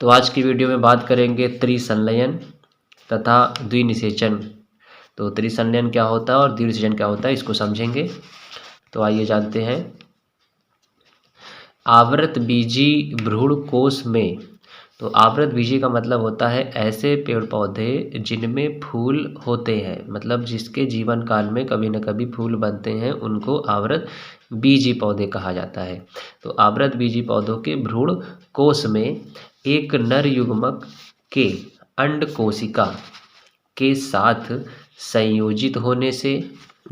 तो आज की वीडियो में बात करेंगे त्रिसंलयन तथा द्विनिषेचन। तो त्रिसंलयन क्या होता है और द्विनिषेचन क्या होता है, इसको समझेंगे। तो आइए जानते हैं। आवृत बीजी भ्रूण कोश में, तो आवृत बीजी का मतलब होता है ऐसे पेड़ पौधे जिनमें फूल होते हैं, मतलब जिसके जीवन काल में कभी न कभी फूल बनते हैं, उनको आवृत बीजी पौधे कहा जाता है। तो आवृत बीजी पौधों के भ्रूण कोश में एक नर युग्मक के अंड कोशिका के साथ संयोजित होने से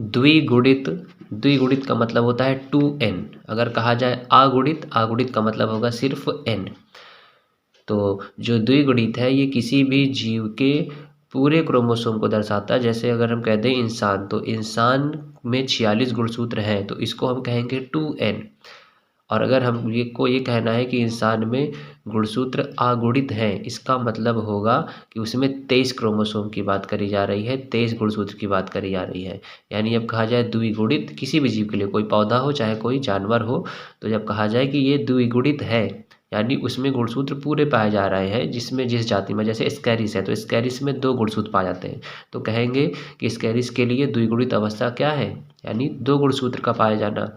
द्विगुणित, द्विगुणित का मतलब होता है 2n। अगर कहा जाए आगुणित, आगुणित का मतलब होगा सिर्फ n। तो जो द्विगुणित है ये किसी भी जीव के पूरे क्रोमोसोम को दर्शाता है। जैसे अगर हम कहते हैं इंसान, तो इंसान में 46 गुणसूत्र हैं, तो इसको हम कहेंगे 2n। और अगर हम ये कहना है कि इंसान में गुणसूत्र अगुणित हैं, इसका मतलब होगा कि उसमें 23 क्रोमोसोम की बात करी जा रही है, 23 गुणसूत्र की बात करी जा रही है। यानी जब कहा जाए द्विगुणित किसी भी जीव के लिए, कोई पौधा हो चाहे कोई जानवर हो, तो जब कहा जाए कि ये द्विगुणित है यानी उसमें गुणसूत्र पूरे पाए जा रहे हैं। जिसमें जिस जाति में, जैसे स्कैरिस है तो स्कैरिस में 2 गुणसूत्र पाए जाते हैं, तो कहेंगे कि स्कैरिस के लिए द्विगुणित अवस्था क्या है, यानी 2 गुणसूत्र का पाया जाना।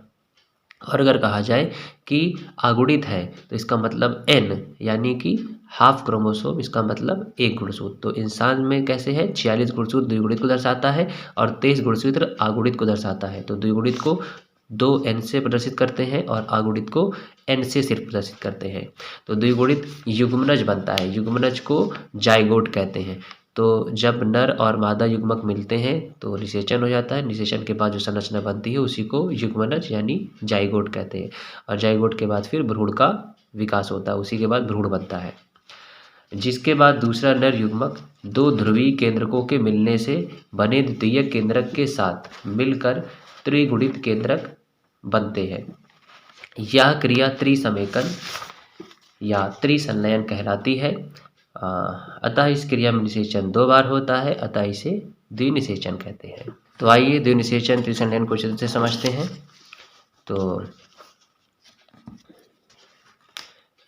और अगर कहा जाए कि अगुणित है तो इसका मतलब n, यानी कि हाफ क्रोमोसोम, इसका मतलब 1 गुणसूत्र। तो इंसान में कैसे है, 46 गुणसूत्र द्विगुणित को दर्शाता है और 23 गुणसूत्र अगुणित को दर्शाता है। तो द्विगुणित को 2n से प्रदर्शित करते हैं और अगुणित को n से सिर्फ प्रदर्शित करते हैं। तो द्विगुणित युग्मनज बनता है, युग्मनज को जाइगोट कहते हैं। तो जब नर और मादा युग्मक मिलते हैं तो निषेचन हो जाता है। निषेचन के बाद जो संरचना बनती है उसी को युग्मनज यानी जाइगोट कहते हैं। और जाइगोट के बाद फिर भ्रूण का विकास होता है, उसी के बाद भ्रूण बनता है, जिसके बाद दूसरा नर युग्मक 2 ध्रुवीय केंद्रकों के मिलने से बने द्वितीय केंद्रक के साथ मिलकर त्रिगुणित केंद्रक बनते हैं। यह क्रिया त्रिसमेकन या त्रिसंलयन कहलाती है। अतः इस क्रिया में निषेचन 2 बार होता है, अतः इसे द्विनिषेचन कहते हैं। तो आइए द्विनिषेचन त्रिसंलयन को अच्छे से समझते हैं। तो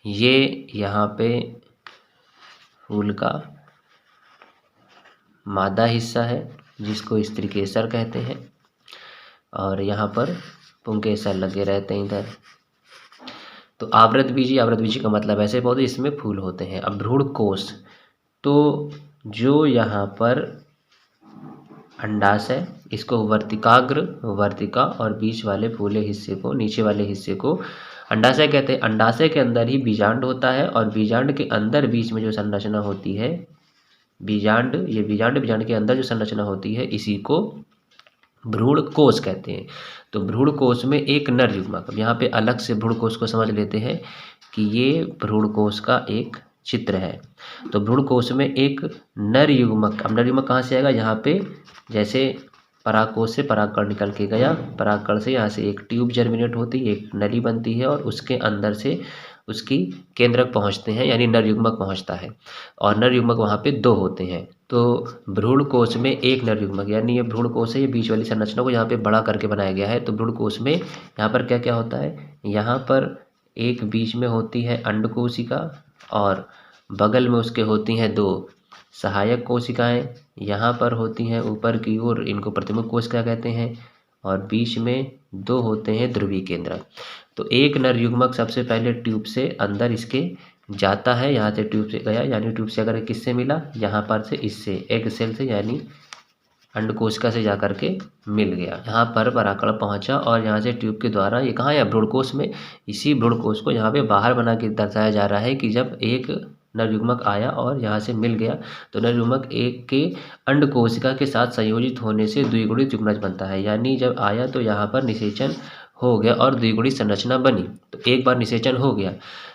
ये यहाँ पे फूल का मादा हिस्सा है जिसको स्त्रीकेसर कहते हैं, और यहाँ पर पुंकेसर लगे रहते हैं इधर। तो आवृत बीजी का मतलब ऐसे पौधे इसमें फूल होते हैं। अब भ्रूण कोश, तो जो यहाँ पर अंडाशय, इसको वर्तिकाग्र, वर्तिका और बीच वाले फूले हिस्से को, नीचे वाले हिस्से को अंडाशय कहते हैं। अंडाशय के अंदर ही बीजांड होता है और बीजांड के अंदर बीच में जो संरचना होती है बीजांड, ये बीजांड के अंदर जो संरचना होती है इसी को भ्रूण कोश कहते हैं। तो भ्रूण कोश में एक नर युग्मक, अब यहाँ पे अलग से भ्रूण कोश को समझ लेते हैं कि ये भ्रूण कोश का एक चित्र है। तो भ्रूण कोश में एक नर युग्मक, अब नर युग्मक कहाँ से आएगा, यहाँ पे जैसे परागकोश से परागकण निकल के गया, परागकण से यहाँ से एक ट्यूब जर्मिनेट होती है, एक नली बनती है और उसके अंदर से उसकी केंद्रक पहुँचते हैं, यानी नर युग्मक पहुँचता है। और नर युग्मक वहाँ पे 2 होते हैं। तो भ्रूण कोश में एक नर युग्मक, यानी ये भ्रूण कोश है, ये बीच वाली संरचना को यहाँ पे बड़ा करके बनाया गया है। तो भ्रूण कोश में यहाँ पर क्या क्या होता है, यहाँ पर एक बीच में होती है अंड कोशिका और बगल में उसके होती हैं 2 सहायक कोशिकाएं, यहाँ पर होती हैं ऊपर की ओर, इनको प्रतिमुख कोशिका कहते हैं, और बीच में 2 होते हैं ध्रुवीय केंद्रक। तो एक नर युग्मक सबसे पहले ट्यूब से अंदर इसके जाता है, यहाँ से ट्यूब से गया, यानी ट्यूब से अगर किससे मिला, यहाँ पर से इससे एग सेल से यानी अंड कोशिका से जाकर के मिल गया, यहाँ पर परागकण पहुँचा और यहाँ से ट्यूब के द्वारा ये कहाँ है, भ्रूण कोश में। इसी भ्रूण कोश को यहाँ पे बाहर बना के दर्शाया जा रहा है कि जब एक नर युग्मक आया और यहाँ से मिल गया तो नर युग्मक एक के अंड कोशिका के साथ संयोजित होने से द्विगुणित युग्मनज बनता है। यानी जब आया तो यहाँ पर निषेचन हो गया और द्विगुणित संरचना बनी। तो एक बार निषेचन हो गया,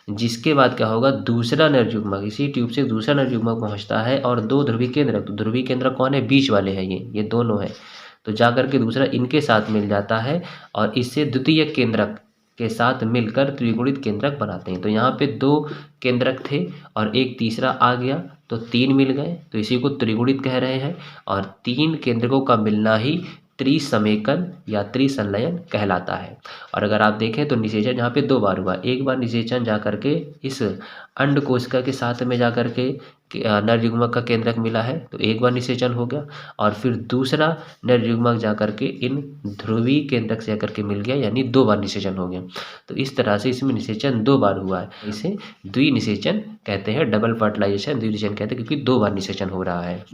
जिसके बाद क्या होगा, दूसरा नर युग्मक, इसी ट्यूब से दूसरा नर युग्मक पहुँचता है और 2 ध्रुवीय केंद्रक, तो ध्रुवीय केंद्रक कौन है, बीच वाले हैं ये दोनों हैं। तो जाकर के दूसरा इनके साथ मिल जाता है और इससे द्वितीय केंद्रक के साथ मिलकर त्रिगुणित केंद्रक बनाते हैं। तो यहाँ पे 2 केंद्रक थे और एक तीसरा आ गया तो 3 मिल गए, तो इसी को त्रिगुणित कह रहे हैं। और 3 केंद्रकों का मिलना ही त्रिसमेकन या त्रिसंलयन कहलाता है। और अगर आप देखें तो निषेचन यहाँ पे 2 बार हुआ। एक बार निषेचन जा करके इस अंड कोशिका के साथ में जा करके नर युग्मक का केंद्रक मिला है, तो एक बार निषेचन हो गया। और फिर दूसरा नर युग्मक जा करके इन ध्रुवीय केंद्रक से जाकर के मिल गया, यानी 2 बार निषेचन हो गया। तो इस तरह से इसमें निषेचन 2 बार हुआ है, इसे द्विनिषेचन कहते हैं। डबल फर्टिलाइजेशन द्विनिषेचन कहते हैं, क्योंकि 2 बार निषेचन हो रहा है।